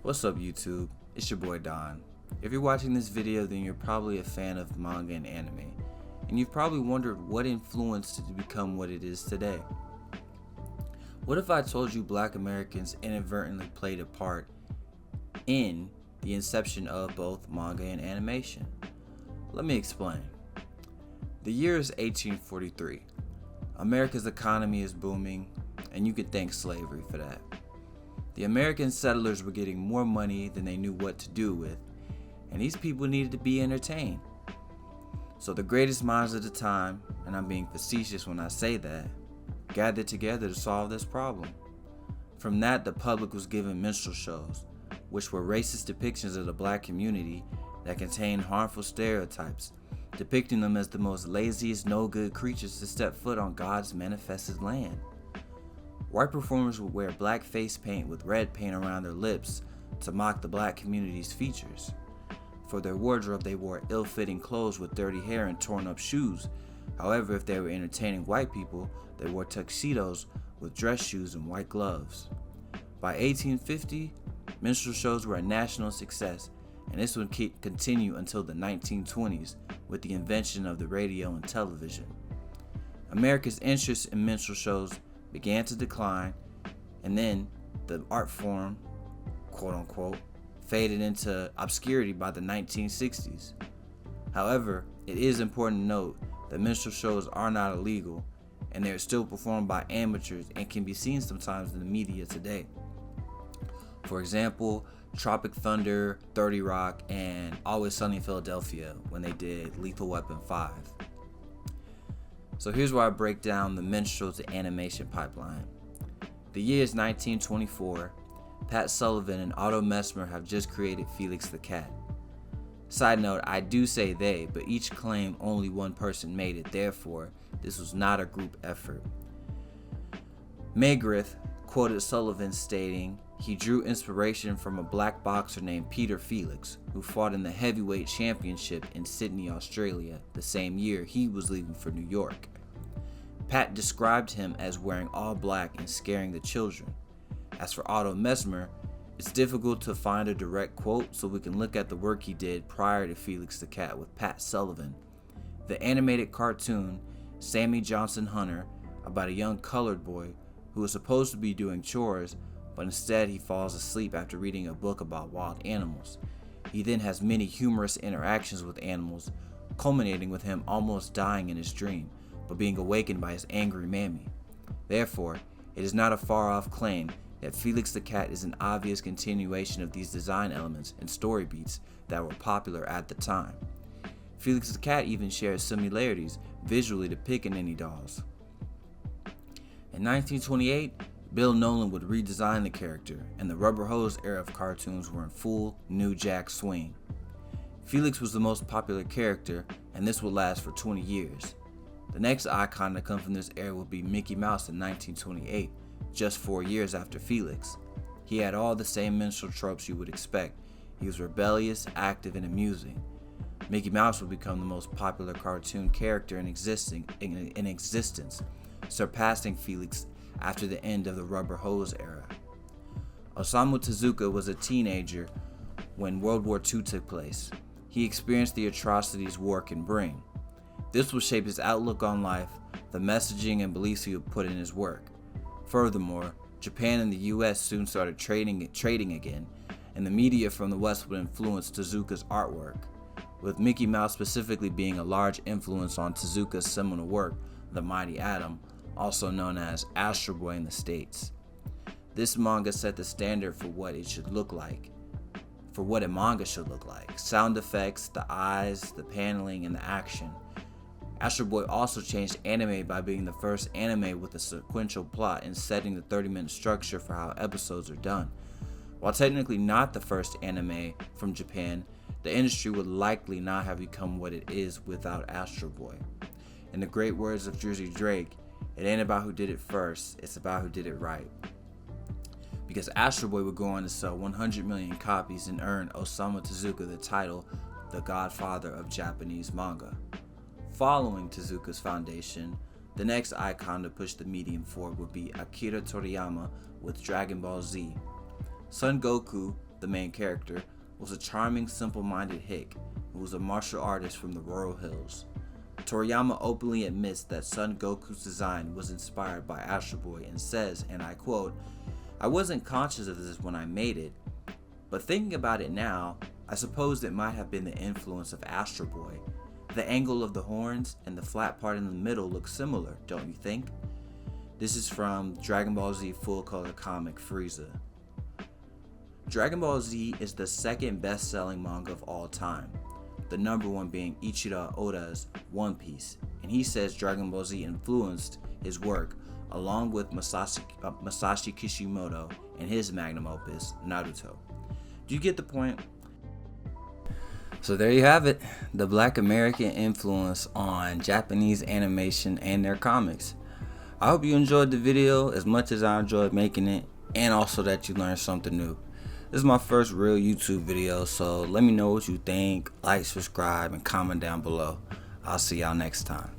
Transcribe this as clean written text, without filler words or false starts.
What's up YouTube? It's your boy Don. If you're watching this video, then you're probably a fan of manga and anime, and you've probably wondered what influenced it to become what it is today. What if I told you Black Americans inadvertently played a part in the inception of both manga and animation? Let me explain. The year is 1843. America's economy is booming, and you could thank slavery for that. The American settlers were getting more money than they knew what to do with, and these people needed to be entertained. So the greatest minds of the time, and I'm being facetious when I say that, gathered together to solve this problem. From that, the public was given minstrel shows, which were racist depictions of the black community that contained harmful stereotypes, depicting them as the most laziest, no-good creatures to step foot on God's manifested land. White performers would wear black face paint with red paint around their lips to mock the black community's features. For their wardrobe, they wore ill-fitting clothes with dirty hair and torn-up shoes. However, if they were entertaining white people, they wore tuxedos with dress shoes and white gloves. By 1850, minstrel shows were a national success, and this would continue until the 1920s with the invention of the radio and television. America's interest in minstrel shows began to decline, and then the art form, quote-unquote, faded into obscurity by the 1960s. However, it is important to note that minstrel shows are not illegal, and they are still performed by amateurs and can be seen sometimes in the media today. For example, Tropic Thunder, 30 Rock, and Always Sunny in Philadelphia when they did Lethal Weapon 5. So here's where I break down the minstrel to animation pipeline. The year is 1924. Pat Sullivan and Otto Messmer have just created Felix the Cat. Side note, I do say they, but each claim only one person made it, therefore, this was not a group effort. Maygrith quoted Sullivan stating he drew inspiration from a black boxer named Peter Felix, who fought in the heavyweight championship in Sydney, Australia, the same year he was leaving for New York. Pat described him as wearing all black and scaring the children. As for Otto Messmer, it's difficult to find a direct quote, so we can look at the work he did prior to Felix the Cat with Pat Sullivan. The animated cartoon, Sammy Johnson Hunter, about a young colored boy who is supposed to be doing chores, but instead he falls asleep after reading a book about wild animals. He then has many humorous interactions with animals, culminating with him almost dying in his dream, but being awakened by his angry mammy. Therefore, it is not a far-off claim that Felix the Cat is an obvious continuation of these design elements and story beats that were popular at the time. Felix the Cat even shares similarities visually to Pickaninny dolls. In 1928, Bill Nolan would redesign the character, and the rubber hose era of cartoons were in full New Jack swing. Felix was the most popular character, and this would last for 20 years. The next icon to come from this era would be Mickey Mouse in 1928, just 4 years after Felix. He had all the same minstrel tropes you would expect. He was rebellious, active, and amusing. Mickey Mouse would become the most popular cartoon character in existence, surpassing Felix after the end of the rubber hose era. Osamu Tezuka was a teenager when World War II took place. He experienced the atrocities war can bring. This will shape his outlook on life, the messaging and beliefs he would put in his work. Furthermore, Japan and the US soon started trading again, and the media from the West would influence Tezuka's artwork, with Mickey Mouse specifically being a large influence on Tezuka's seminal work, The Mighty Atom, also known as Astro Boy in the States. This manga set the standard for what it should look like, for what a manga should look like. Sound effects, the eyes, the paneling, and the action. Astro Boy also changed anime by being the first anime with a sequential plot and setting the 30-minute structure for how episodes are done. While technically not the first anime from Japan, the industry would likely not have become what it is without Astro Boy. In the great words of Jersey Drake, it ain't about who did it first, it's about who did it right. Because Astro Boy would go on to sell 100 million copies and earn Osamu Tezuka the title, the Godfather of Japanese manga. Following Tezuka's foundation, the next icon to push the medium forward would be Akira Toriyama with Dragon Ball Z. Son Goku, the main character, was a charming, simple-minded hick who was a martial artist from the Royal Hills. Toriyama openly admits that Son Goku's design was inspired by Astro Boy and says, and I quote, "I wasn't conscious of this when I made it, but thinking about it now, I suppose it might have been the influence of Astro Boy. The angle of the horns and the flat part in the middle look similar, don't you think?" This is from Dragon Ball Z Full Color Comic Frieza. Dragon Ball Z is the second best-selling manga of all time, the number one being Ichiro Oda's One Piece, and he says Dragon Ball Z influenced his work along with Masashi Kishimoto and his magnum opus, Naruto. Do you get the point? So there you have it, the Black American influence on Japanese animation and their comics. I hope you enjoyed the video as much as I enjoyed making it, and also that you learned something new. This is my first real YouTube video, so let me know what you think, like, subscribe, and comment down below. I'll see y'all next time.